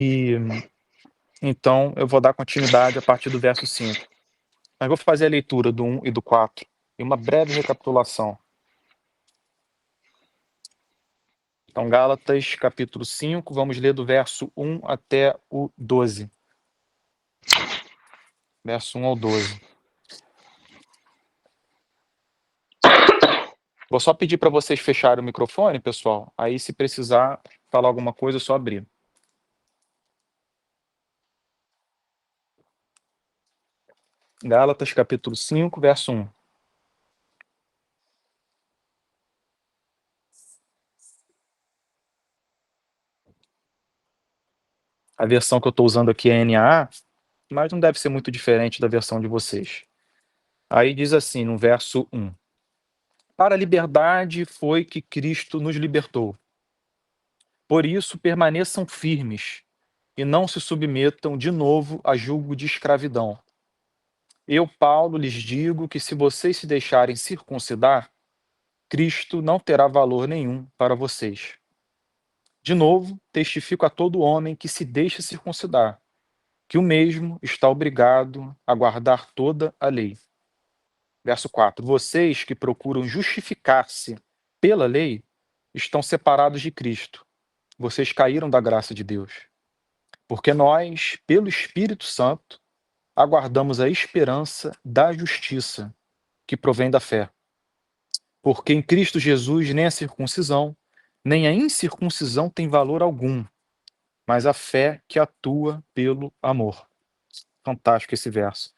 E então eu vou dar continuidade a partir do verso 5. Mas vou fazer a leitura do 1 e do 4 e uma breve recapitulação. Então, Gálatas, capítulo 5, vamos ler do verso 1 até o 12. Verso 1 ao 12. Vou só pedir para vocês fecharem o microfone, pessoal. Aí, se precisar falar alguma coisa, é só abrir. Gálatas, capítulo 5, verso 1. A versão que eu estou usando aqui é NAA, mas não deve ser muito diferente da versão de vocês. Aí diz assim, no verso 1. Para a liberdade foi que Cristo nos libertou. Por isso, permaneçam firmes e não se submetam de novo a julgo de escravidão. Eu, Paulo, lhes digo que se vocês se deixarem circuncidar, Cristo não terá valor nenhum para vocês. De novo, testifico a todo homem que se deixa circuncidar, que o mesmo está obrigado a guardar toda a lei. Verso 4. Vocês que procuram justificar-se pela lei, estão separados de Cristo. Vocês caíram da graça de Deus. Porque nós, pelo Espírito Santo, aguardamos a esperança da justiça, que provém da fé. Porque em Cristo Jesus nem a circuncisão, nem a incircuncisão tem valor algum, mas a fé que atua pelo amor. Fantástico esse verso.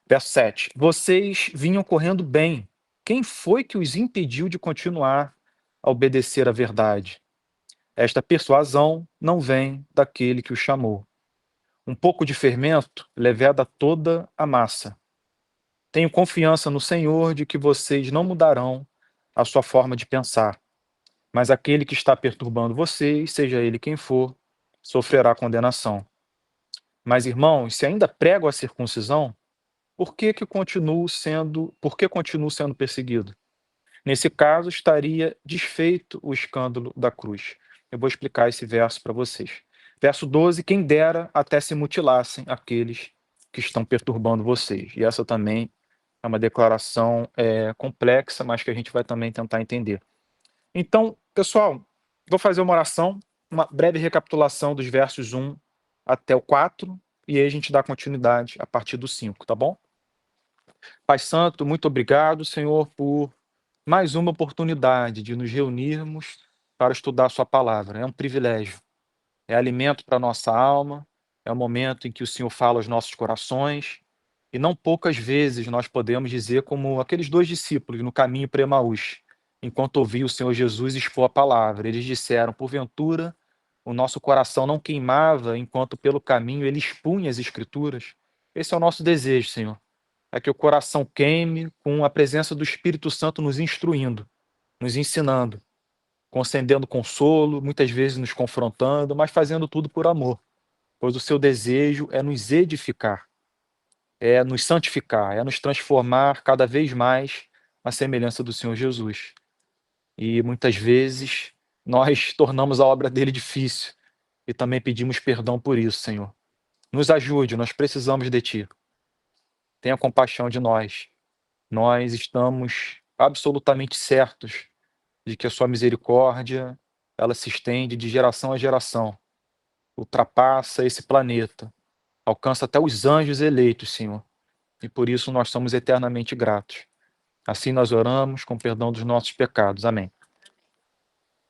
Verso 7. Vocês vinham correndo bem. Quem foi que os impediu de continuar a obedecer à verdade? Esta persuasão não vem daquele que o chamou. Um pouco de fermento leveda toda a massa. Tenho confiança no Senhor de que vocês não mudarão a sua forma de pensar. Mas aquele que está perturbando vocês, seja ele quem for, sofrerá condenação. Mas, irmãos, se ainda prego a circuncisão, por que continuo sendo perseguido? Nesse caso, estaria desfeito o escândalo da cruz. Eu vou explicar esse verso para vocês. Verso 12, quem dera até se mutilassem aqueles que estão perturbando vocês. E essa também é uma declaração complexa, mas que a gente vai também tentar entender. Então, pessoal, vou fazer uma oração, uma breve recapitulação dos versos 1 até o 4, e aí a gente dá continuidade a partir do 5, tá bom? Pai Santo, muito obrigado, Senhor, por mais uma oportunidade de nos reunirmos para estudar a sua palavra. É um privilégio, é alimento para a nossa alma, é um momento em que o Senhor fala aos nossos corações, e não poucas vezes nós podemos dizer como aqueles dois discípulos no caminho para Emaús, enquanto ouviam o Senhor Jesus expor a palavra. Eles disseram, porventura, o nosso coração não queimava enquanto pelo caminho ele expunha as Escrituras. Esse é o nosso desejo, Senhor, é que o coração queime com a presença do Espírito Santo nos instruindo, nos ensinando, concedendo consolo, muitas vezes nos confrontando, mas fazendo tudo por amor, pois o seu desejo é nos edificar, é nos santificar, é nos transformar cada vez mais à semelhança do Senhor Jesus. E muitas vezes nós tornamos a obra dele difícil e também pedimos perdão por isso, Senhor. Nos ajude, nós precisamos de ti. Tenha compaixão de nós. Nós estamos absolutamente certos de que a sua misericórdia, ela se estende de geração a geração, ultrapassa esse planeta, alcança até os anjos eleitos, Senhor. E por isso nós somos eternamente gratos. Assim nós oramos com perdão dos nossos pecados. Amém.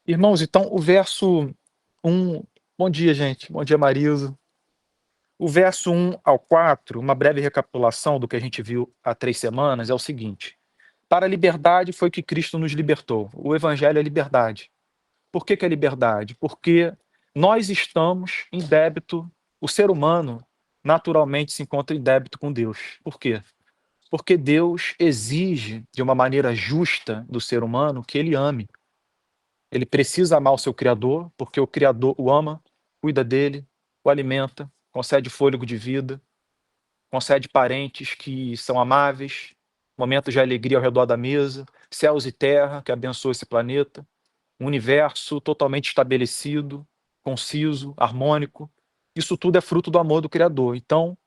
Irmãos, então o verso 1. Bom dia, gente. Bom dia, Marisa. O verso 1 ao 4, uma breve recapitulação do que a gente viu há 3 semanas, é o seguinte. Para a liberdade foi que Cristo nos libertou. O evangelho é liberdade. Por que é liberdade? Porque nós estamos em débito, o ser humano naturalmente se encontra em débito com Deus. Por quê? Porque Deus exige, de uma maneira justa do ser humano, que ele ame. Ele precisa amar o seu Criador, porque o Criador o ama, cuida dele, o alimenta, concede fôlego de vida, concede parentes que são amáveis, momentos de alegria ao redor da mesa, céus e terra que abençoam esse planeta, um universo totalmente estabelecido, conciso, harmônico. Isso tudo é fruto do amor do Criador. Então,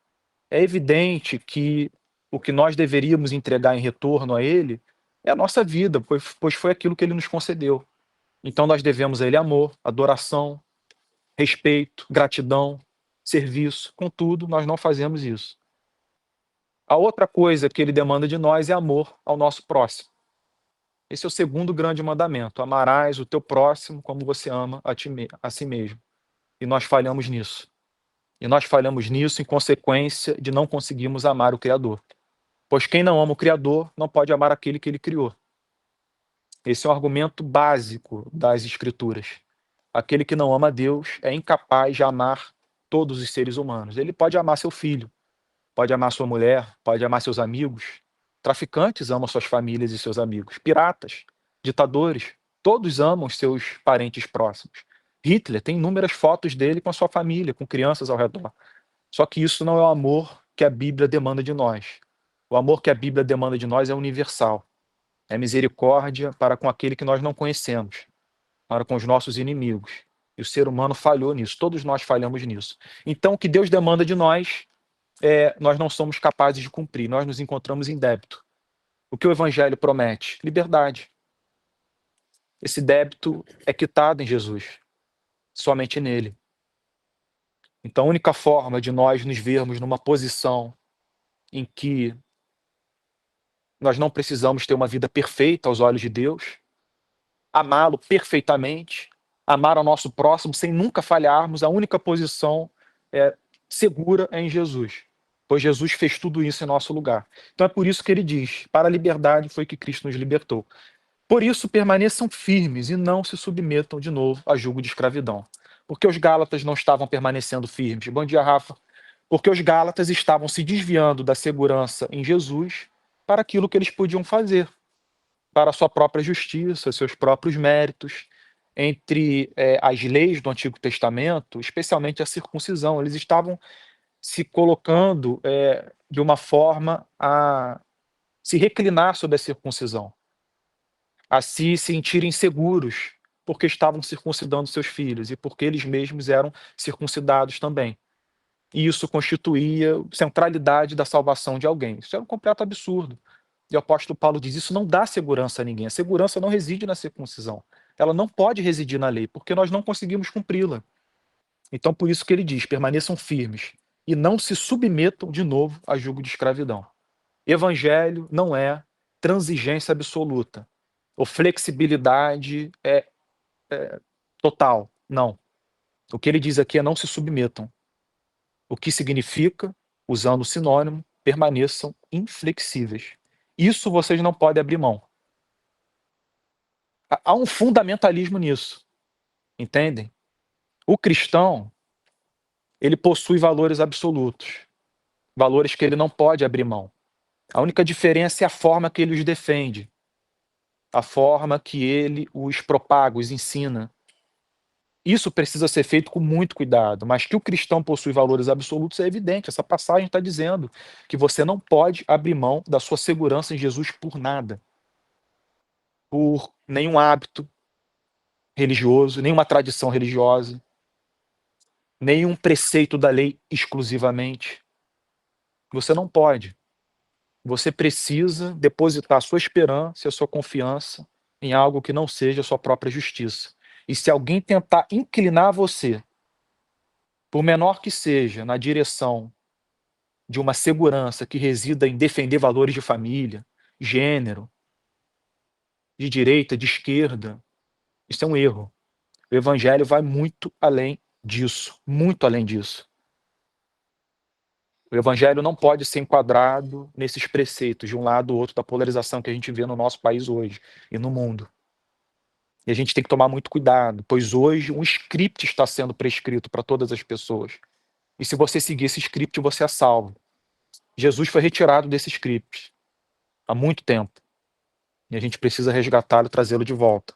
é evidente que o que nós deveríamos entregar em retorno a Ele é a nossa vida, pois foi aquilo que Ele nos concedeu. Então, nós devemos a Ele amor, adoração, respeito, gratidão, serviço. Contudo, nós não fazemos isso. A outra coisa que Ele demanda de nós é amor ao nosso próximo. Esse é o segundo grande mandamento: amarás o teu próximo como você ama a si mesmo. E nós falhamos nisso. E nós falhamos nisso em consequência de não conseguirmos amar o Criador. Pois quem não ama o Criador não pode amar aquele que ele criou. Esse é um argumento básico das Escrituras. Aquele que não ama a Deus é incapaz de amar todos os seres humanos. Ele pode amar seu filho, pode amar sua mulher, pode amar seus amigos. Traficantes amam suas famílias e seus amigos. Piratas, ditadores, todos amam seus parentes próximos. Hitler tem inúmeras fotos dele com a sua família, com crianças ao redor. Só que isso não é o amor que a Bíblia demanda de nós. O amor que a Bíblia demanda de nós é universal. É misericórdia para com aquele que nós não conhecemos, para com os nossos inimigos. E o ser humano falhou nisso, todos nós falhamos nisso. Então, o que Deus demanda de nós, nós não somos capazes de cumprir, nós nos encontramos em débito. O que o Evangelho promete? Liberdade. Esse débito é quitado em Jesus, somente nele. Então, a única forma de nós nos vermos numa posição em que nós não precisamos ter uma vida perfeita aos olhos de Deus, amá-lo perfeitamente, amar ao nosso próximo sem nunca falharmos, a única posição segura é em Jesus, pois Jesus fez tudo isso em nosso lugar. Então é por isso que ele diz: para a liberdade foi que Cristo nos libertou. Por isso permaneçam firmes e não se submetam de novo a jugo de escravidão. Porque os Gálatas não estavam permanecendo firmes. Bom dia, Rafa. Porque os Gálatas estavam se desviando da segurança em Jesus para aquilo que eles podiam fazer, para a sua própria justiça, seus próprios méritos. Entre as leis do Antigo Testamento, especialmente a circuncisão, eles estavam se colocando de uma forma a se reclinar sobre a circuncisão, a se sentirem seguros, porque estavam circuncidando seus filhos e porque eles mesmos eram circuncidados também. E isso constituía centralidade da salvação de alguém. Isso era um completo absurdo. E o apóstolo Paulo diz: isso não dá segurança a ninguém. A segurança não reside na circuncisão. Ela não pode residir na lei, porque nós não conseguimos cumpri-la. Então, por isso que ele diz: permaneçam firmes e não se submetam de novo a jugo de escravidão. Evangelho não é transigência absoluta ou flexibilidade total. Não. O que ele diz aqui é: não se submetam. O que significa, usando o sinônimo, permaneçam inflexíveis. Isso vocês não podem abrir mão. Há um fundamentalismo nisso, entendem? O cristão, ele possui valores absolutos, valores que ele não pode abrir mão. A única diferença é a forma que ele os defende, a forma que ele os propaga, os ensina. Isso precisa ser feito com muito cuidado, mas que o cristão possui valores absolutos é evidente. Essa passagem está dizendo que você não pode abrir mão da sua segurança em Jesus por nada, por nenhum hábito religioso, nenhuma tradição religiosa, nenhum preceito da lei exclusivamente. Você não pode. Você precisa depositar a sua esperança e a sua confiança em algo que não seja a sua própria justiça. E se alguém tentar inclinar você, por menor que seja, na direção de uma segurança que resida em defender valores de família, gênero, de direita, de esquerda, isso é um erro. O evangelho vai muito além disso, muito além disso. O evangelho não pode ser enquadrado nesses preceitos de um lado ou outro da polarização que a gente vê no nosso país hoje e no mundo. E a gente tem que tomar muito cuidado, pois hoje um script está sendo prescrito para todas as pessoas. E se você seguir esse script, você é salvo. Jesus foi retirado desse script há muito tempo. E a gente precisa resgatá-lo e trazê-lo de volta.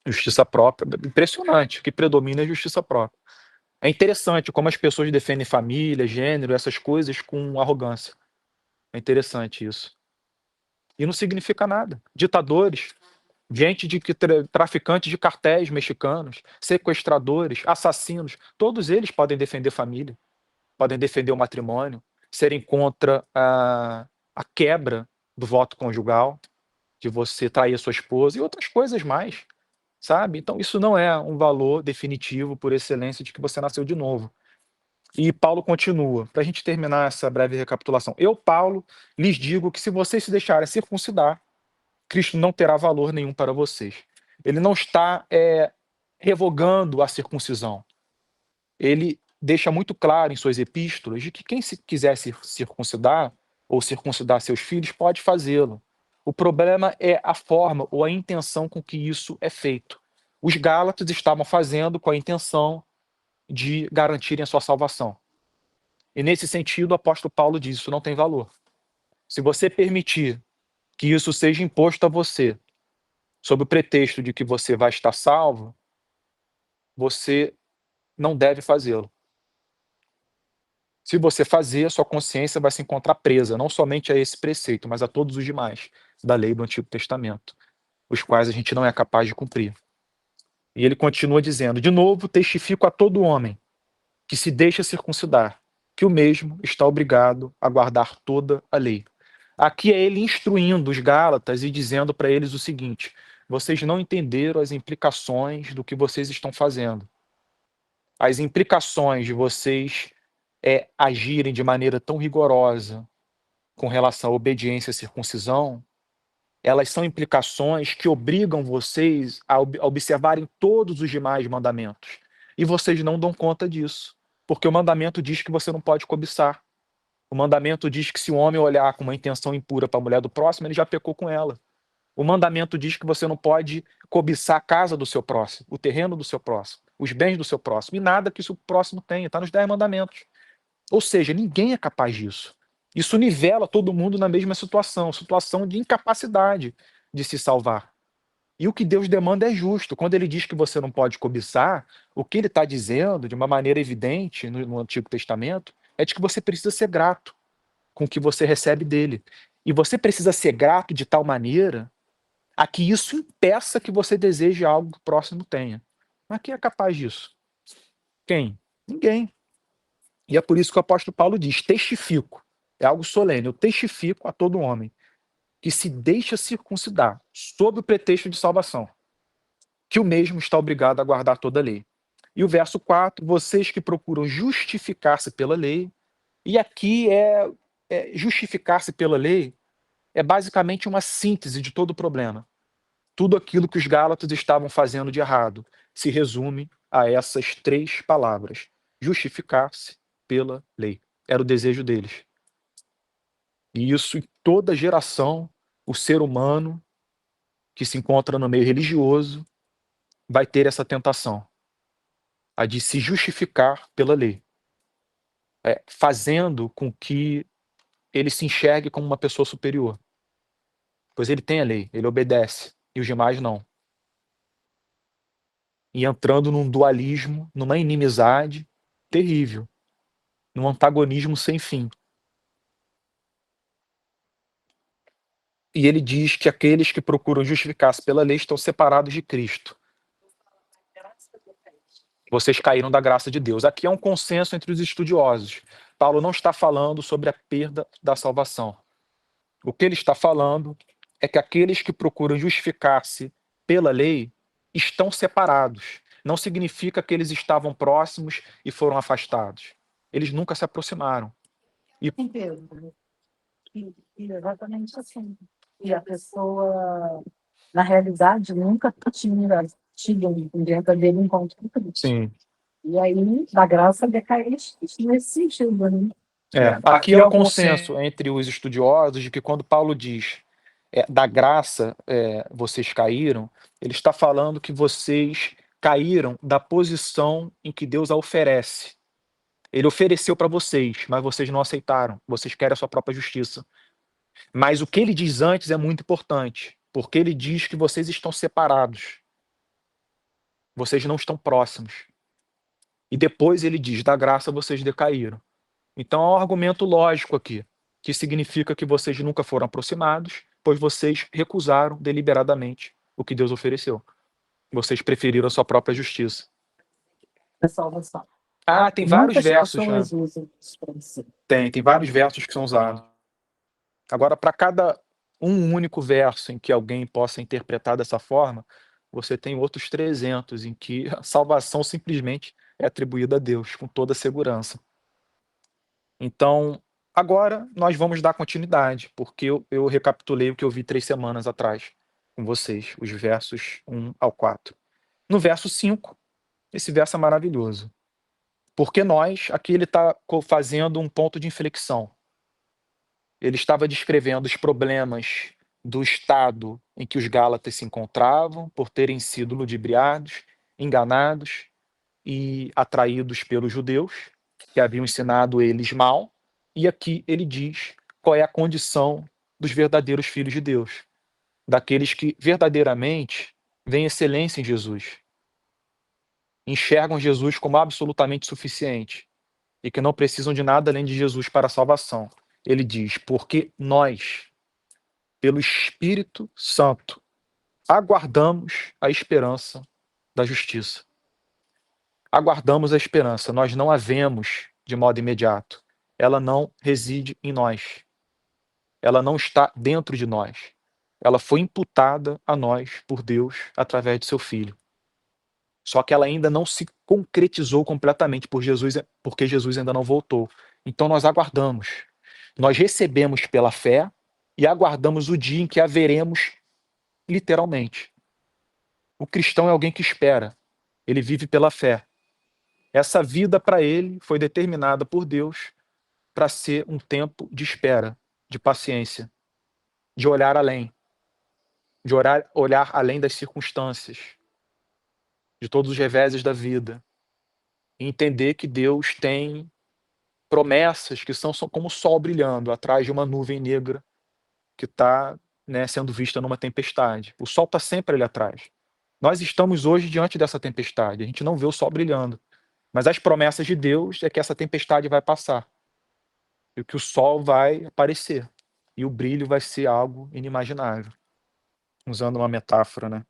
Justiça própria. Impressionante. O que predomina é justiça própria. É interessante como as pessoas defendem família, gênero, essas coisas com arrogância. É interessante isso. E não significa nada. Ditadores Gente de que traficantes de cartéis mexicanos, sequestradores, assassinos, todos eles podem defender família, podem defender o matrimônio, serem contra a quebra do voto conjugal, de você trair a sua esposa e outras coisas mais, sabe. Então isso não é um valor definitivo por excelência de que você nasceu de novo. E Paulo continua, para a gente terminar essa breve recapitulação: "Eu, Paulo, lhes digo que se vocês se deixarem circuncidar, Cristo não terá valor nenhum para vocês." Ele não está, revogando a circuncisão. Ele deixa muito claro em suas epístolas de que quem se quiser se circuncidar ou circuncidar seus filhos pode fazê-lo. O problema é a forma ou a intenção com que isso é feito. Os Gálatas estavam fazendo com a intenção de garantirem a sua salvação. E nesse sentido, o apóstolo Paulo diz: isso não tem valor. Se você permitir que isso seja imposto a você, sob o pretexto de que você vai estar salvo, você não deve fazê-lo. Se você fazer, a sua consciência vai se encontrar presa, não somente a esse preceito, mas a todos os demais da lei do Antigo Testamento, os quais a gente não é capaz de cumprir. E ele continua dizendo: de novo, testifico a todo homem que se deixa circuncidar, que o mesmo está obrigado a guardar toda a lei. Aqui é ele instruindo os Gálatas e dizendo para eles o seguinte: vocês não entenderam as implicações do que vocês estão fazendo. As implicações de vocês agirem de maneira tão rigorosa com relação à obediência à circuncisão, elas são implicações que obrigam vocês a observarem todos os demais mandamentos. E vocês não dão conta disso, porque o mandamento diz que você não pode cobiçar. O mandamento diz que se o homem olhar com uma intenção impura para a mulher do próximo, ele já pecou com ela. O mandamento diz que você não pode cobiçar a casa do seu próximo, o terreno do seu próximo, os bens do seu próximo, e nada que o próximo tenha, está nos 10 mandamentos. Ou seja, ninguém é capaz disso. Isso nivela todo mundo na mesma situação de incapacidade de se salvar. E o que Deus demanda é justo. Quando ele diz que você não pode cobiçar, o que ele está dizendo, de uma maneira evidente no Antigo Testamento, é de que você precisa ser grato com o que você recebe dele. E você precisa ser grato de tal maneira a que isso impeça que você deseje algo que o próximo tenha. Mas quem é capaz disso? Quem? Ninguém. E é por isso que o apóstolo Paulo diz: testifico. É algo solene. Eu testifico a todo homem que se deixa circuncidar sob o pretexto de salvação, que o mesmo está obrigado a guardar toda a lei. E o verso 4: vocês que procuram justificar-se pela lei, e aqui justificar-se pela lei é basicamente uma síntese de todo o problema. Tudo aquilo que os Gálatas estavam fazendo de errado se resume a essas 3 palavras: justificar-se pela lei. Era o desejo deles. E isso, em toda geração, o ser humano que se encontra no meio religioso vai ter essa tentação, a de se justificar pela lei, fazendo com que ele se enxergue como uma pessoa superior, pois ele tem a lei, ele obedece, e os demais não. E entrando num dualismo, numa inimizade terrível, num antagonismo sem fim. E ele diz que aqueles que procuram justificar-se pela lei estão separados de Cristo. Vocês caíram da graça de Deus. Aqui é um consenso entre os estudiosos. Paulo não está falando sobre a perda da salvação. O que ele está falando é que aqueles que procuram justificar-se pela lei estão separados. Não significa que eles estavam próximos e foram afastados. Eles nunca se aproximaram. Sim, Pedro. E exatamente assim. E a pessoa, na realidade, nunca tinha tido um verdadeiro encontro com Cristo. Sim. E aí, da graça decai nesse sentido, né? Aqui é o consenso entre os estudiosos de que quando Paulo diz da graça vocês caíram, ele está falando que vocês caíram da posição em que Deus a oferece. Ele ofereceu para vocês, mas vocês não aceitaram. Vocês querem a sua própria justiça. Mas o que ele diz antes é muito importante, porque ele diz que vocês estão separados. Vocês não estão próximos. E depois ele diz: da graça vocês decaíram. Então há um argumento lógico aqui, que significa que vocês nunca foram aproximados, pois vocês recusaram deliberadamente o que Deus ofereceu. Vocês preferiram a sua própria justiça. Salvação. Tem vários Muitas versos, né? pessoas usam isso para você. Tem vários versos que são usados. Agora, para cada um único verso em que alguém possa interpretar dessa forma, você tem outros 300 em que a salvação simplesmente é atribuída a Deus, com toda segurança. Então, agora nós vamos dar continuidade, porque eu recapitulei o que eu vi 3 semanas atrás com vocês, os versos 1 ao 4. No verso 5, esse verso é maravilhoso. Porque aqui ele está fazendo um ponto de inflexão. Ele estava descrevendo os problemas do estado em que os Gálatas se encontravam, por terem sido ludibriados, enganados e atraídos pelos judeus, que haviam ensinado eles mal. E aqui ele diz qual é a condição dos verdadeiros filhos de Deus, daqueles que verdadeiramente veem excelência em Jesus, enxergam Jesus como absolutamente suficiente e que não precisam de nada além de Jesus para a salvação. Ele diz, porque nós, pelo Espírito Santo, aguardamos a esperança da justiça. Aguardamos a esperança, nós não a vemos de modo imediato. Ela não reside em nós. Ela não está dentro de nós. Ela foi imputada a nós por Deus através de seu Filho. Só que ela ainda não se concretizou completamente porque Jesus ainda não voltou. Então nós aguardamos. Nós recebemos pela fé e aguardamos o dia em que a veremos literalmente. O cristão é alguém que espera. Ele vive pela fé. Essa vida para ele foi determinada por Deus para ser um tempo de espera, de paciência, de olhar além, de olhar além das circunstâncias, de todos os reveses da vida, e entender que Deus tem promessas que são como o sol brilhando atrás de uma nuvem negra que está, sendo vista numa tempestade. O sol está sempre ali atrás. Nós estamos hoje diante dessa tempestade, a gente não vê o sol brilhando, mas as promessas de Deus é que essa tempestade vai passar, e que o sol vai aparecer, e o brilho vai ser algo inimaginável, usando uma metáfora, né?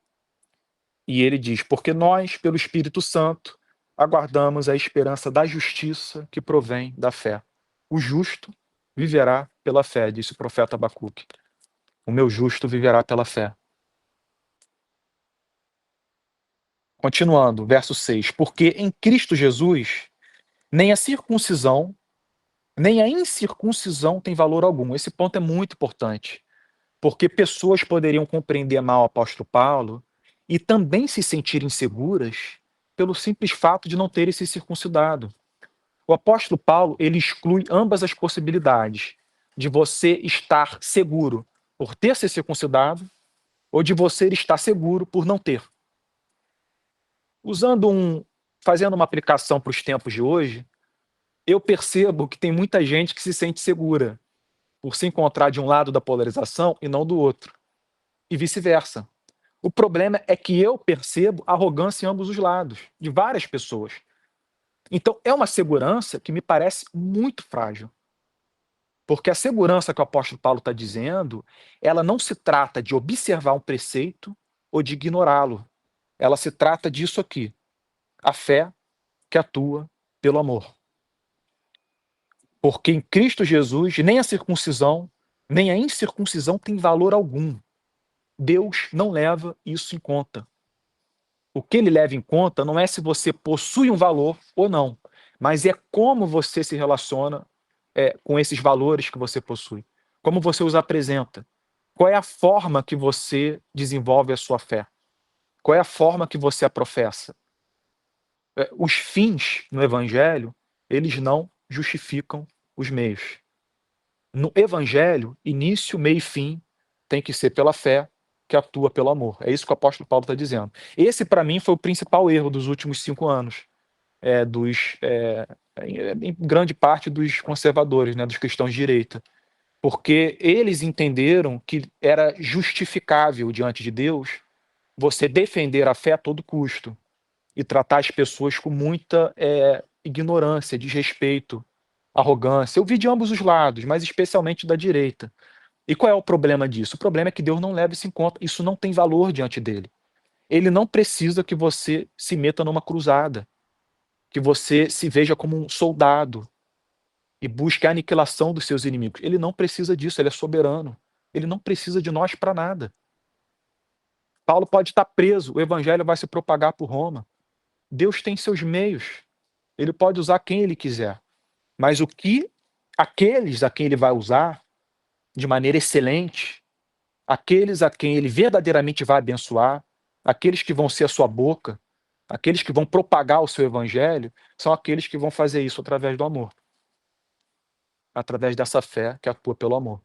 E ele diz, porque nós, pelo Espírito Santo, aguardamos a esperança da justiça que provém da fé. O justo viverá pela fé, disse o profeta Abacuque. O meu justo viverá pela fé. Continuando, verso 6. Porque em Cristo Jesus, nem a circuncisão, nem a incircuncisão tem valor algum. Esse ponto é muito importante, porque pessoas poderiam compreender mal o apóstolo Paulo e também se sentir inseguras pelo simples fato de não terem se circuncidado. O apóstolo Paulo, ele exclui ambas as possibilidades de você estar seguro por ter se circuncidado ou de você estar seguro por não ter. Fazendo uma aplicação para os tempos de hoje, eu percebo que tem muita gente que se sente segura por se encontrar de um lado da polarização e não do outro, e vice-versa. O problema é que eu percebo arrogância em ambos os lados, de várias pessoas. Então, é uma segurança que me parece muito frágil. Porque a segurança que o apóstolo Paulo está dizendo, ela não se trata de observar um preceito ou de ignorá-lo. Ela se trata disso aqui, a fé que atua pelo amor. Porque em Cristo Jesus, nem a circuncisão, nem a incircuncisão tem valor algum. Deus não leva isso em conta. O que ele leva em conta não é se você possui um valor ou não, mas é como você se relaciona com esses valores que você possui. Como você os apresenta. Qual é a forma que você desenvolve a sua fé? Qual é a forma que você a professa? Os fins no Evangelho, eles não justificam os meios. No Evangelho, início, meio e fim tem que ser pela fé que atua pelo amor. É isso que o apóstolo Paulo está dizendo. Esse, para mim, foi o principal erro dos últimos 5 anos, em grande parte dos conservadores, dos cristãos de direita. Porque eles entenderam que era justificável diante de Deus você defender a fé a todo custo e tratar as pessoas com muita ignorância, desrespeito, arrogância. Eu vi de ambos os lados, mas especialmente da direita. E qual é o problema disso? O problema é que Deus não leva isso em conta. Isso não tem valor diante dele. Ele não precisa que você se meta numa cruzada, que você se veja como um soldado e busque a aniquilação dos seus inimigos. Ele não precisa disso, ele é soberano. Ele não precisa de nós para nada. Paulo pode estar preso, o evangelho vai se propagar por Roma. Deus tem seus meios. Ele pode usar quem ele quiser. Mas o que aqueles a quem ele vai usar de maneira excelente, aqueles a quem ele verdadeiramente vai abençoar, aqueles que vão ser a sua boca, aqueles que vão propagar o seu evangelho, são aqueles que vão fazer isso através do amor. Através dessa fé que atua pelo amor.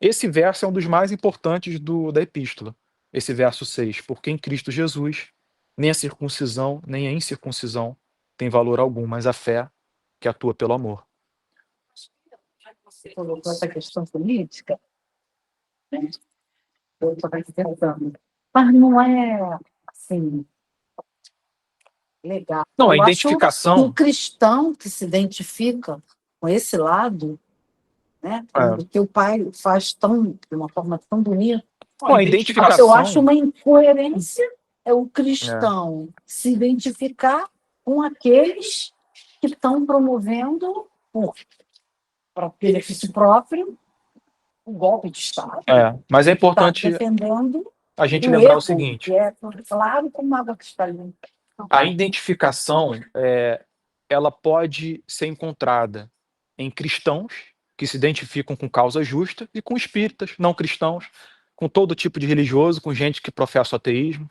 Esse verso é um dos mais importantes da epístola. Esse verso 6. Porque em Cristo Jesus, nem a circuncisão, nem a incircuncisão tem valor algum, mas a fé que atua pelo amor. Você colocou essa questão política, né? Eu estou pensando, mas não é assim legal. Não, a Eu acho que identificação. um cristão que se identifica com esse lado, né? O que o pai faz de uma forma tão bonita. A identificação. Eu acho uma incoerência o cristão se identificar com aqueles que estão promovendo para benefício próprio o golpe de Estado. Mas é importante defendendo a gente lembrar o seguinte. Que é claro como água cristalina. A identificação, ela pode ser encontrada em cristãos que se identificam com causa justa e com espíritas não cristãos, com todo tipo de religioso, com gente que professa o ateísmo.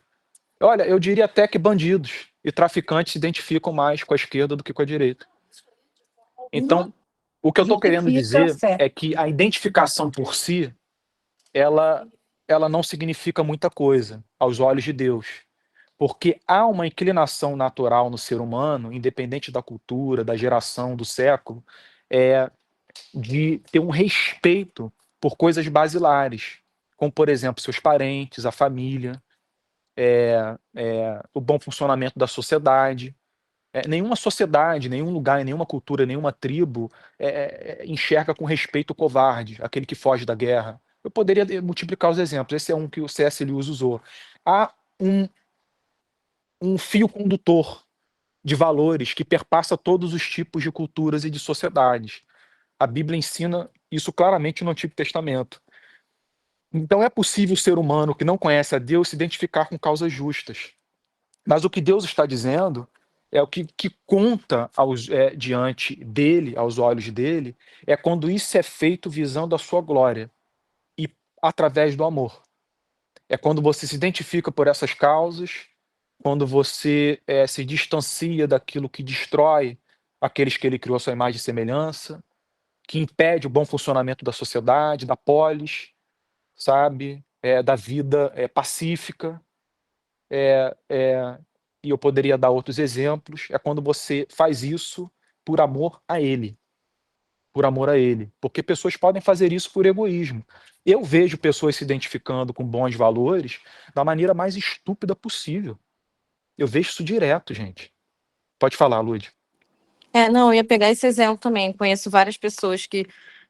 Olha, eu diria até que bandidos e traficantes se identificam mais com a esquerda do que com a direita. Então, o que eu estou querendo dizer é que a identificação por si, ela não significa muita coisa aos olhos de Deus. Porque há uma inclinação natural no ser humano, independente da cultura, da geração, do século, de ter um respeito por coisas basilares, como, por exemplo, seus parentes, a família, o bom funcionamento da sociedade. Nenhuma sociedade, nenhum lugar, nenhuma cultura, nenhuma tribo enxerga com respeito o covarde, aquele que foge da guerra. Eu poderia multiplicar os exemplos, esse é um que o C.S. Lewis usou. Há um fio condutor de valores que perpassa todos os tipos de culturas e de sociedades. A Bíblia ensina isso claramente no Antigo Testamento. Então é possível o ser humano que não conhece a Deus se identificar com causas justas. Mas o que Deus está dizendo é o que conta diante dele, aos olhos dele, é quando isso é feito visando a sua glória e através do amor. É quando você se identifica por essas causas, quando você se distancia daquilo que destrói aqueles que ele criou a sua imagem e semelhança, que impede o bom funcionamento da sociedade, da polis, sabe? Da vida pacífica. E eu poderia dar outros exemplos. É quando você faz isso por amor a ele. Por amor a ele. Porque pessoas podem fazer isso por egoísmo. Eu vejo pessoas se identificando com bons valores da maneira mais estúpida possível. Eu vejo isso direto, gente. Pode falar, Lud. Não, eu ia pegar esse exemplo também. Conheço várias pessoas que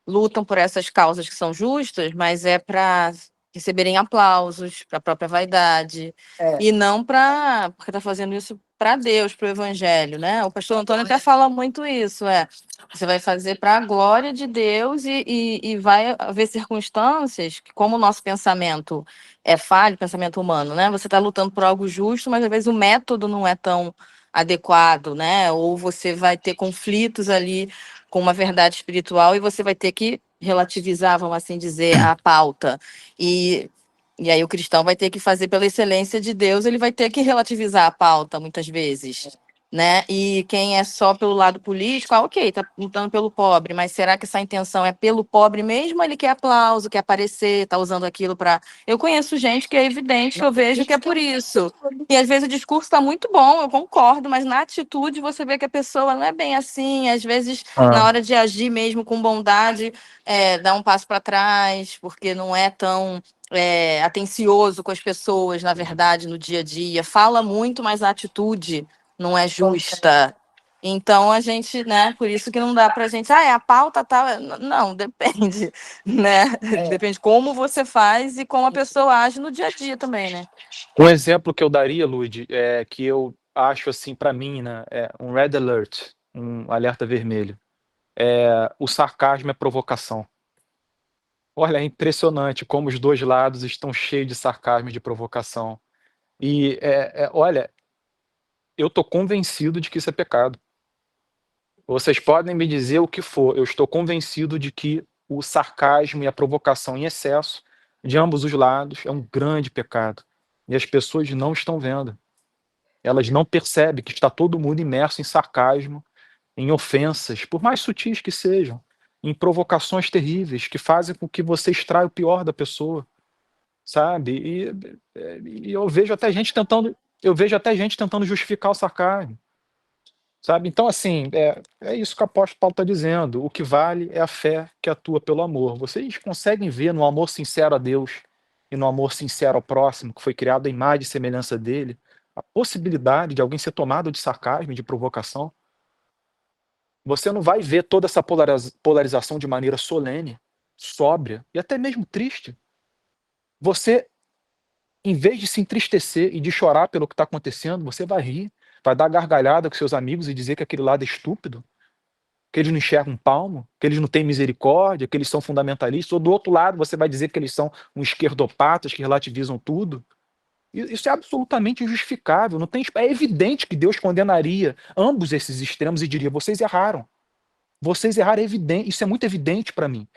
lutam por essas causas que são justas, mas é para receberem aplausos, para a própria vaidade, e não porque está fazendo isso para Deus, para o Evangelho, né? O pastor Antônio até fala muito isso, você vai fazer para a glória de Deus e vai haver circunstâncias que, como o nosso pensamento é falho, pensamento humano, né? Você está lutando por algo justo, mas às vezes o método não é tão adequado, né? Ou você vai ter conflitos ali com uma verdade espiritual e você vai ter que relativizar, vamos assim dizer, a pauta. E aí o cristão vai ter que fazer pela excelência de Deus, ele vai ter que relativizar a pauta muitas vezes, né? E quem é só pelo lado político, ok, tá lutando pelo pobre, mas será que essa intenção é pelo pobre mesmo? Ou ele quer aplauso, quer aparecer, tá usando aquilo para... Eu conheço gente que é evidente, que eu vejo que é por isso. E às vezes o discurso está muito bom, eu concordo, mas na atitude você vê que a pessoa não é bem assim, às vezes na hora de agir mesmo com bondade, dá um passo para trás, porque não é tão atencioso com as pessoas, na verdade, no dia a dia. Fala muito, mas a atitude não é justa. Então a gente, né, por isso que não dá pra gente, é a pauta tal, não, depende, né? Depende como você faz e como a pessoa age no dia a dia também, né? Um exemplo que eu daria, Lud, é que eu acho assim para mim, né, é um red alert, um alerta vermelho. O sarcasmo é provocação. Olha, é impressionante como os dois lados estão cheios de sarcasmo e de provocação. E olha, eu tô convencido de que isso é pecado. Vocês podem me dizer o que for, eu estou convencido de que o sarcasmo e a provocação em excesso, de ambos os lados, é um grande pecado. E as pessoas não estão vendo. Elas não percebem que está todo mundo imerso em sarcasmo, em ofensas, por mais sutis que sejam, em provocações terríveis que fazem com que você extraia o pior da pessoa, sabe? E eu vejo até gente tentando justificar o sarcasmo. Sabe? Então, assim, é isso que o apóstolo Paulo está dizendo. O que vale é a fé que atua pelo amor. Vocês conseguem ver no amor sincero a Deus e no amor sincero ao próximo, que foi criado à imagem e semelhança dele, a possibilidade de alguém ser tomado de sarcasmo e de provocação? Você não vai ver toda essa polarização de maneira solene, sóbria e até mesmo triste. Você, em vez de se entristecer e de chorar pelo que está acontecendo, você vai rir, vai dar gargalhada com seus amigos e dizer que aquele lado é estúpido, que eles não enxergam um palmo, que eles não têm misericórdia, que eles são fundamentalistas, ou do outro lado você vai dizer que eles são uns esquerdopatas que relativizam tudo. Isso é absolutamente injustificável. Não tem, é evidente que Deus condenaria ambos esses extremos e diria: vocês erraram. Vocês erraram, é evidente, isso é muito evidente para mim.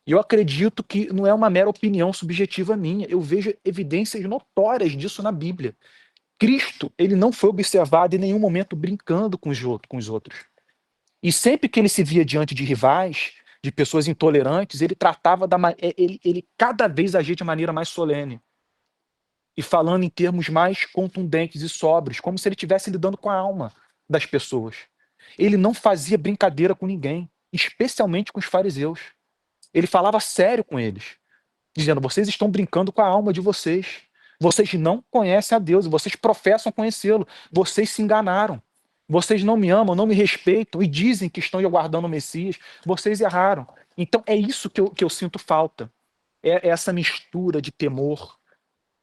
E eu acredito que não é uma mera opinião subjetiva minha. Eu vejo evidências notórias disso na Bíblia. Cristo, ele não foi observado em nenhum momento brincando com os outros. E sempre que ele se via diante de rivais, de pessoas intolerantes, ele tratava ele cada vez agia de maneira mais solene e falando em termos mais contundentes e sóbrios, como se ele estivesse lidando com a alma das pessoas. Ele não fazia brincadeira com ninguém, especialmente com os fariseus. Ele falava sério com eles, dizendo: vocês estão brincando com a alma de vocês. Vocês não conhecem a Deus, vocês professam conhecê-lo, vocês se enganaram. Vocês não me amam, não me respeitam e dizem que estão aguardando o Messias. Vocês erraram. Então é isso que eu sinto falta. É essa mistura de temor,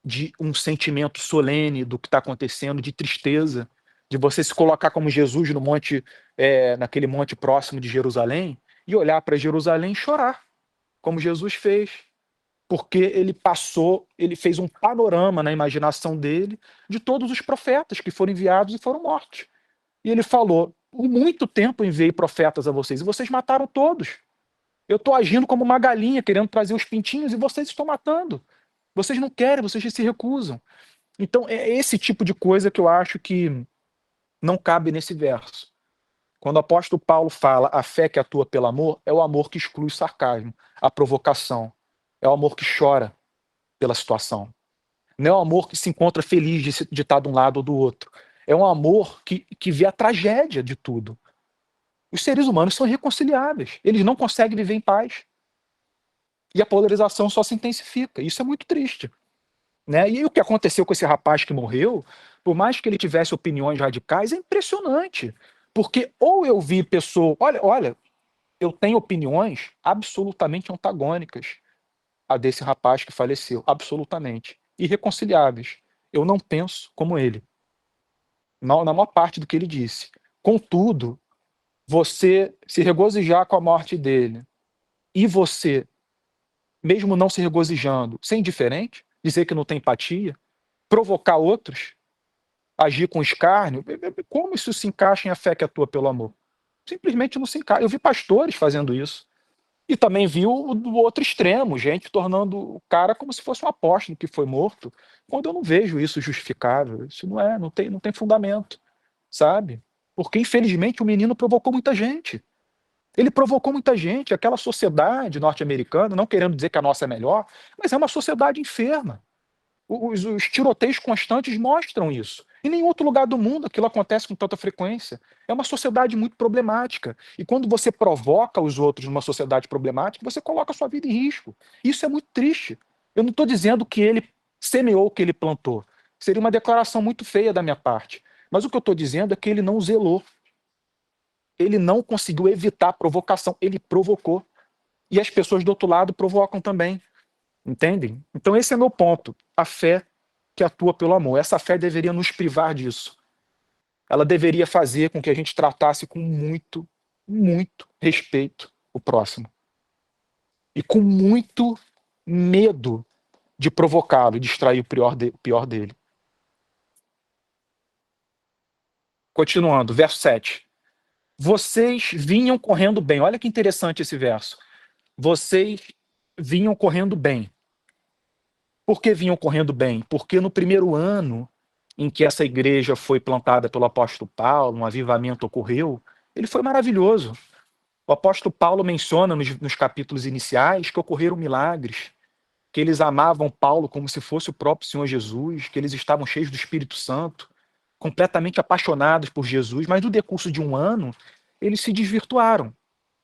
de um sentimento solene do que está acontecendo, de tristeza, de você se colocar como Jesus no monte, naquele monte próximo de Jerusalém, e olhar para Jerusalém e chorar, como Jesus fez. Porque ele fez um panorama na imaginação dele de todos os profetas que foram enviados e foram mortos. E ele falou: por muito tempo enviei profetas a vocês, e vocês mataram todos. Eu estou agindo como uma galinha, querendo trazer os pintinhos, e vocês estão matando. Vocês não querem, vocês se recusam. Então, é esse tipo de coisa que eu acho que não cabe nesse verso. Quando o apóstolo Paulo fala a fé que atua pelo amor, é o amor que exclui o sarcasmo, a provocação. É o amor que chora pela situação. Não é o amor que se encontra feliz de estar de um lado ou do outro. É um amor que vê a tragédia de tudo. Os seres humanos são irreconciliáveis. Eles não conseguem viver em paz. E a polarização só se intensifica. Isso é muito triste. Né? E o que aconteceu com esse rapaz que morreu, por mais que ele tivesse opiniões radicais, é impressionante. Porque ou eu vi pessoa... Olha, eu tenho opiniões absolutamente antagônicas a desse rapaz que faleceu. Absolutamente. Irreconciliáveis. Eu não penso como ele. Na maior parte do que ele disse. Contudo, você se regozijar com a morte dele e você, mesmo não se regozijando, ser indiferente, dizer que não tem empatia, provocar outros, agir com escárnio, como isso se encaixa em a fé que atua pelo amor? Simplesmente não se encaixa. Eu vi pastores fazendo isso. E também vi o do outro extremo, gente tornando o cara como se fosse um apóstolo que foi morto, quando eu não vejo isso justificável. Isso não tem fundamento, sabe? Porque, infelizmente, o menino provocou muita gente. Ele provocou muita gente. Aquela sociedade norte-americana, não querendo dizer que a nossa é melhor, mas é uma sociedade enferma. Os tiroteios constantes mostram isso. Em nenhum outro lugar do mundo aquilo acontece com tanta frequência. É uma sociedade muito problemática. E quando você provoca os outros numa sociedade problemática, você coloca a sua vida em risco. Isso é muito triste. Eu não estou dizendo que ele semeou o que ele plantou. Seria uma declaração muito feia da minha parte. Mas o que eu estou dizendo é que ele não zelou. ele não conseguiu evitar a provocação, ele provocou. E as pessoas do outro lado provocam também. Entendem? Então esse é meu ponto. A fé que atua pelo amor. Essa fé deveria nos privar disso. Ela deveria fazer com que a gente tratasse com muito, muito respeito o próximo. E com muito medo de provocá-lo, de extrair o pior dele. Continuando, verso 7. Vocês vinham correndo bem. Olha que interessante esse verso. Vocês vinham correndo bem. Por que vinham correndo bem? Porque no primeiro ano em que essa igreja foi plantada pelo apóstolo Paulo, um avivamento ocorreu, ele foi maravilhoso. O apóstolo Paulo menciona nos capítulos iniciais que ocorreram milagres, que eles amavam Paulo como se fosse o próprio Senhor Jesus, que eles estavam cheios do Espírito Santo, completamente apaixonados por Jesus, mas no decurso de um ano, eles se desvirtuaram.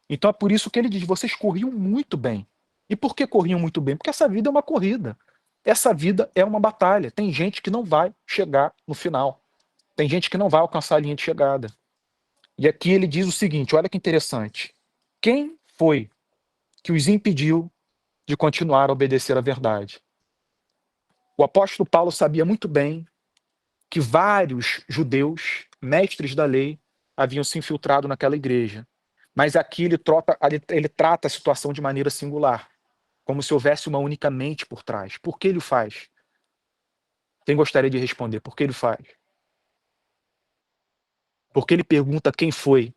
Então é por isso que ele diz, vocês corriam muito bem. E por que corriam muito bem? Porque essa vida é uma corrida. Essa vida é uma batalha. Tem gente que não vai chegar no final. Tem gente que não vai alcançar a linha de chegada. E aqui ele diz o seguinte, olha que interessante. Quem foi que os impediu de continuar a obedecer à verdade? O apóstolo Paulo sabia muito bem que vários judeus, mestres da lei, haviam se infiltrado naquela igreja. Mas aqui ele trata a situação de maneira singular, como se houvesse uma única mente por trás. Por que ele o faz? Quem gostaria de responder? Por que ele faz? Porque ele pergunta quem foi.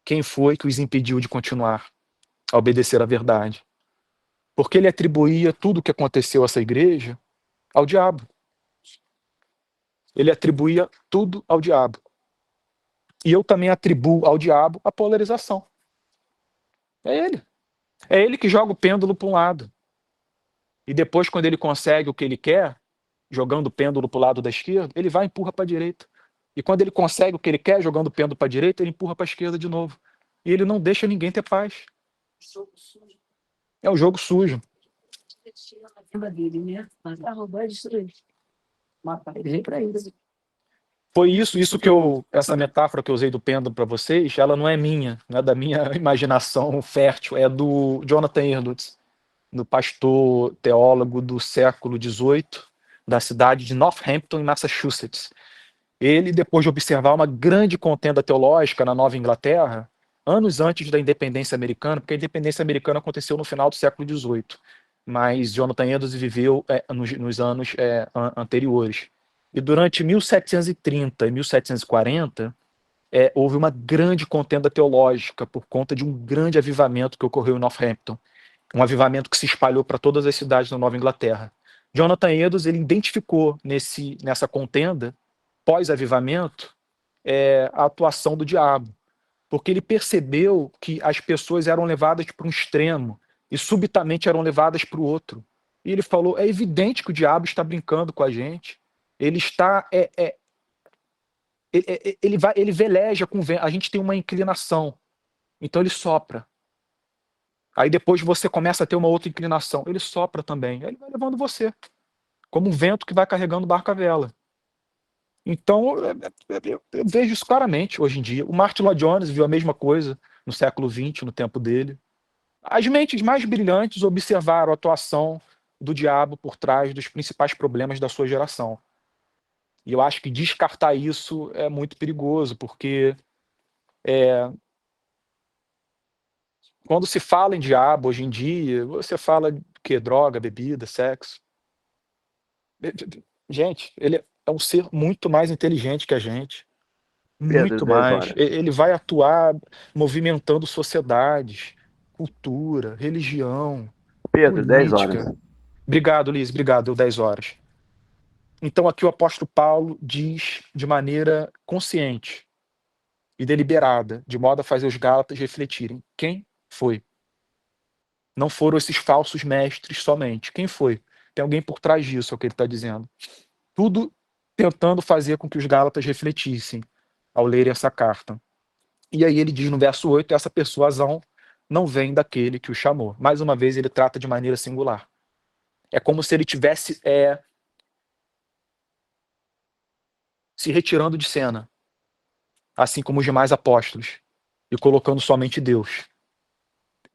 Quem foi que os impediu de continuar a obedecer à verdade? Porque ele atribuía tudo o que aconteceu a essa igreja ao diabo. Ele atribuía tudo ao diabo. E eu também atribuo ao diabo a polarização. É ele. É ele que joga o pêndulo para um lado. E depois, quando ele consegue o que ele quer, jogando o pêndulo para o lado da esquerda, ele vai e empurra para a direita. E quando ele consegue o que ele quer, jogando o pêndulo para a direita, ele empurra para a esquerda de novo. E ele não deixa ninguém ter paz. É o jogo sujo. Foi isso que essa metáfora que eu usei do pêndulo para vocês, ela não é minha, não é da minha imaginação fértil, é do Jonathan Edwards, do pastor teólogo do século XVIII, da cidade de Northampton, em Massachusetts. Ele, depois de observar uma grande contenda teológica na Nova Inglaterra, anos antes da independência americana, porque a independência americana aconteceu no final do século XVIII, mas Jonathan Edwards viveu nos anos anteriores. E durante 1730 e 1740, houve uma grande contenda teológica por conta de um grande avivamento que ocorreu em Northampton, um avivamento que se espalhou para todas as cidades da Nova Inglaterra. Jonathan Edwards, ele identificou nessa contenda, pós-avivamento, a atuação do diabo, porque ele percebeu que as pessoas eram levadas para um extremo e subitamente eram levadas para o outro. E ele falou, é evidente que o diabo está brincando com a gente, ele está... ele veleja com o vento, a gente tem uma inclinação, então ele sopra. Aí depois você começa a ter uma outra inclinação, ele sopra também, ele vai levando você, como um vento que vai carregando barco à vela. Então, eu vejo isso claramente hoje em dia. O Martin Lloyd Jones viu a mesma coisa no século XX, no tempo dele. As mentes mais brilhantes observaram a atuação do diabo por trás dos principais problemas da sua geração. E eu acho que descartar isso é muito perigoso, porque quando se fala em diabo hoje em dia, você fala de quê? Droga, bebida, sexo. Gente, ele é um ser muito mais inteligente que a gente. Pedro, Muito 10 mais. horas. Ele vai atuar movimentando sociedades, cultura, religião, Pedro, 10 horas. política. Obrigado, Liz. Obrigado, deu 10 horas. Então aqui o apóstolo Paulo diz de maneira consciente e deliberada, de modo a fazer os Gálatas refletirem. Quem foi? Não foram esses falsos mestres somente. Quem foi? Tem alguém por trás disso, é o que ele está dizendo. Tudo tentando fazer com que os Gálatas refletissem ao lerem essa carta. E aí ele diz no verso 8, essa persuasão não vem daquele que o chamou. Mais uma vez ele trata de maneira singular. É como se ele tivesse se retirando de cena. assim como os demais apóstolos, e colocando somente Deus.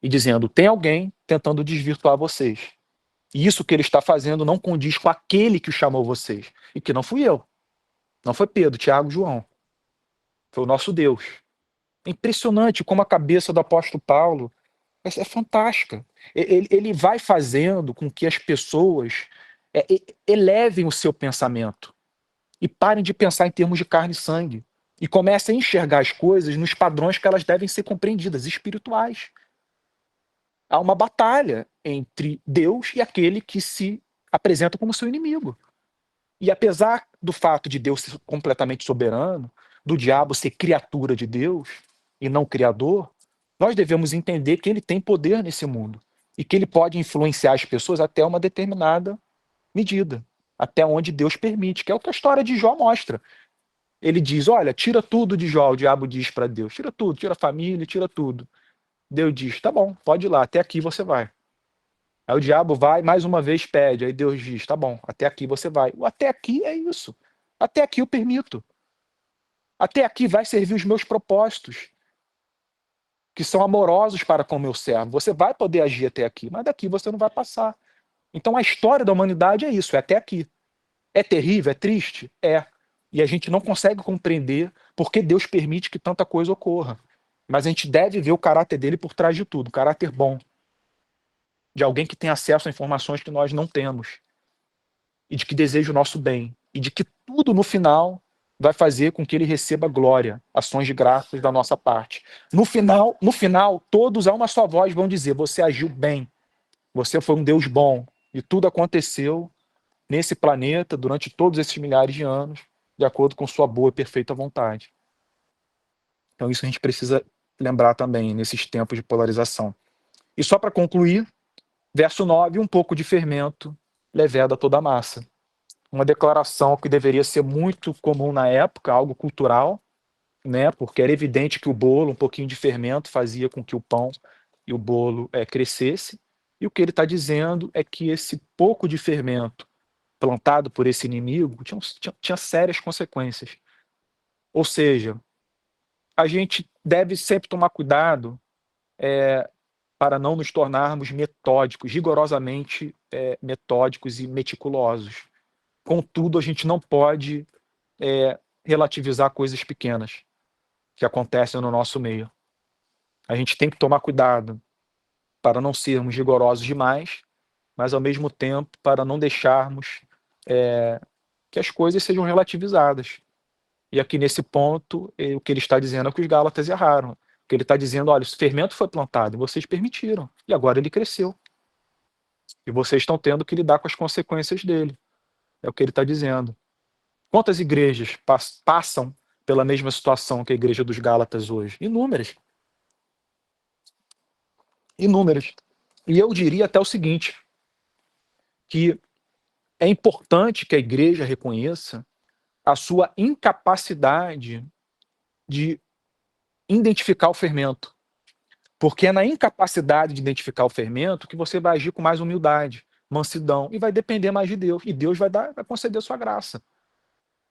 E dizendo, tem alguém tentando desvirtuar vocês. E isso que ele está fazendo não condiz com aquele que o chamou vocês. E que não fui eu. Não foi Pedro, Tiago, João. Foi o nosso Deus. É impressionante como a cabeça do apóstolo Paulo é fantástica. Ele vai fazendo com que as pessoas elevem o seu pensamento e parem de pensar em termos de carne e sangue e comecem a enxergar as coisas nos padrões que elas devem ser compreendidas, espirituais. Há uma batalha entre Deus e aquele que se apresenta como seu inimigo. E apesar do fato de Deus ser completamente soberano, do diabo ser criatura de Deus e não criador, nós devemos entender que ele tem poder nesse mundo e que ele pode influenciar as pessoas até uma determinada medida, até onde Deus permite, que é o que a história de Jó mostra. Ele diz, olha, tira tudo de Jó, o diabo diz para Deus, tira tudo, tira a família, tira tudo. Deus diz, tá bom, pode ir lá, até aqui você vai. Aí o diabo vai, mais uma vez pede, aí Deus diz, tá bom, até aqui você vai. O até aqui é isso, até aqui eu permito. Até aqui vai servir os meus propósitos, que são amorosos para com o meu servo. Você vai poder agir até aqui, mas daqui você não vai passar. Então a história da humanidade é isso, é até aqui. É terrível, é triste? É. E a gente não consegue compreender por que Deus permite que tanta coisa ocorra. Mas a gente deve ver o caráter dele por trás de tudo, caráter bom. De alguém que tem acesso a informações que nós não temos. E de que deseja o nosso bem. E de que tudo no final vai fazer com que ele receba glória, ações de graças da nossa parte. No final, todos a uma só voz vão dizer, você agiu bem. Você foi um Deus bom. E tudo aconteceu nesse planeta durante todos esses milhares de anos, de acordo com sua boa e perfeita vontade. Então isso a gente precisa lembrar também nesses tempos de polarização. E só para concluir, verso 9, um pouco de fermento leveda toda a massa. Uma declaração que deveria ser muito comum na época, algo cultural, né? Porque era evidente que o bolo, um pouquinho de fermento, fazia com que o pão e o bolo crescesse. E o que ele está dizendo é que esse pouco de fermento plantado por esse inimigo tinha sérias consequências. Ou seja, a gente deve sempre tomar cuidado para não nos tornarmos metódicos, rigorosamente metódicos e meticulosos. Contudo, a gente não pode relativizar coisas pequenas que acontecem no nosso meio. A gente tem que tomar cuidado para não sermos rigorosos demais, mas ao mesmo tempo para não deixarmos que as coisas sejam relativizadas. E aqui nesse ponto, o que ele está dizendo é que os Gálatas erraram. O que ele está dizendo, olha, esse fermento foi plantado, e vocês permitiram, e agora ele cresceu. E vocês estão tendo que lidar com as consequências dele. É o que ele está dizendo. Quantas igrejas passam pela mesma situação que a igreja dos Gálatas hoje? Inúmeras. Inúmeras. E eu diria até o seguinte, que é importante que a igreja reconheça a sua incapacidade de identificar o fermento. Porque é na incapacidade de identificar o fermento que você vai agir com mais humildade, mansidão, e vai depender mais de Deus. E Deus vai conceder sua graça.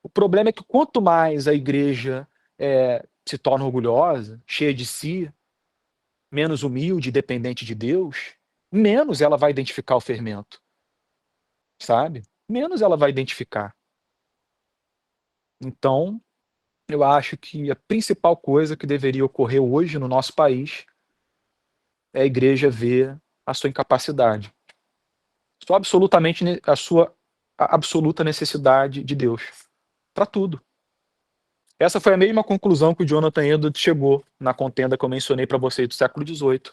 O problema é que quanto mais a igreja se torna orgulhosa, cheia de si, menos humilde, dependente de Deus, menos ela vai identificar o fermento. Sabe? Menos ela vai identificar. Então, eu acho que a principal coisa que deveria ocorrer hoje no nosso país é a igreja ver a sua incapacidade. A sua absoluta necessidade de Deus. Para tudo. Essa foi a mesma conclusão que o Jonathan Edwards chegou na contenda que eu mencionei para vocês do século XVIII.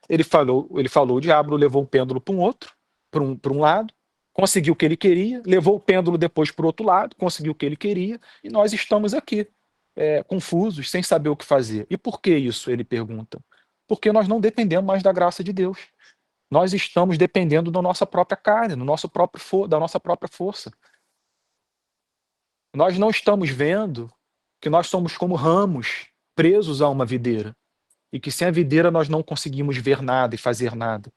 Ele falou, o diabo levou o pêndulo para um lado, conseguiu o que ele queria, levou o pêndulo depois para o outro lado, conseguiu o que ele queria, e nós estamos aqui, confusos, sem saber o que fazer. E por que isso? Ele pergunta. Porque nós não dependemos mais da graça de Deus. Nós estamos dependendo da nossa própria carne, da nossa própria força. Nós não estamos vendo que nós somos como ramos presos a uma videira. E que sem a videira nós não conseguimos ver nada e fazer nada.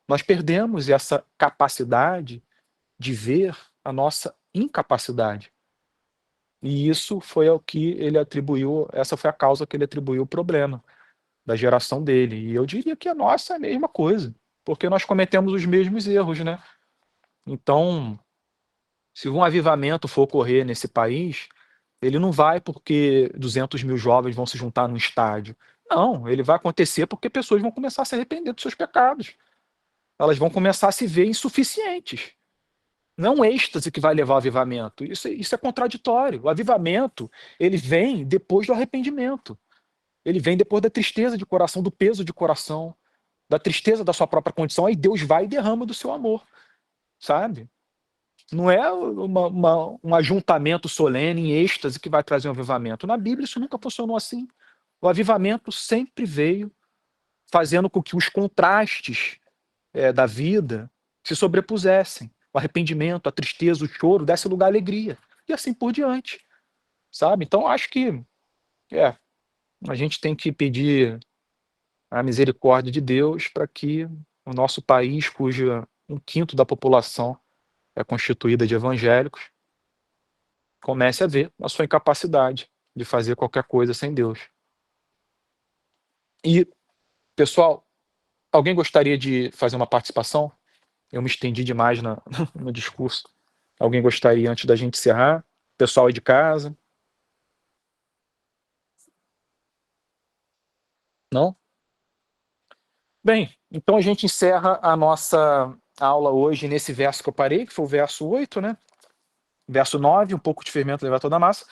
Nós perdemos essa capacidade de ver a nossa incapacidade. E isso foi ao que ele atribuiu, essa foi a causa que ele atribuiu o problema da geração dele. E eu diria que a nossa é a mesma coisa, porque nós cometemos os mesmos erros, né? Então, se um avivamento for ocorrer nesse país, ele não vai porque 200.000 jovens vão se juntar num estádio. Não, ele vai acontecer porque pessoas vão começar a se arrepender dos seus pecados. Elas vão começar a se ver insuficientes. Não é um êxtase que vai levar ao avivamento. Isso é contraditório. O avivamento, ele vem depois do arrependimento. Ele vem depois da tristeza de coração, do peso de coração, da tristeza da sua própria condição. Aí Deus vai e derrama do seu amor, sabe? Não é um ajuntamento solene em êxtase que vai trazer um avivamento. Na Bíblia isso nunca funcionou assim. O avivamento sempre veio fazendo com que os contrastes da vida se sobrepusessem. O arrependimento, a tristeza, o choro, desse lugar à alegria. E assim por diante. Sabe? Então acho que a gente tem que pedir a misericórdia de Deus para que o nosso país, cuja 1/5 da população é constituída de evangélicos, comece a ver a sua incapacidade de fazer qualquer coisa sem Deus. E, pessoal, alguém gostaria de fazer uma participação? Eu me estendi demais no discurso. Alguém gostaria, antes da gente encerrar? Pessoal aí de casa? Não? Bem, então a gente encerra a nossa aula hoje nesse verso que eu parei, que foi o verso 8, né? Verso 9, um pouco de fermento leva toda a massa.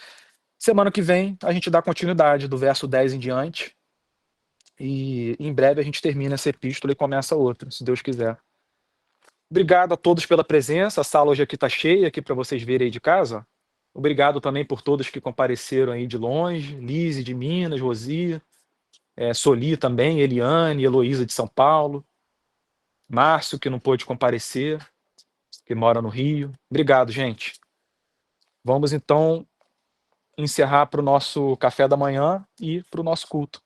Semana que vem a gente dá continuidade do verso 10 em diante. E em breve a gente termina essa epístola e começa outra, se Deus quiser. Obrigado a todos pela presença. A sala hoje aqui está cheia, aqui para vocês verem aí de casa. Obrigado também por todos que compareceram aí de longe. Lise de Minas, Rosi, Soli também, Eliane, Heloísa de São Paulo. Márcio, que não pôde comparecer, que mora no Rio. Obrigado, gente. Vamos então encerrar para o nosso café da manhã e para o nosso culto.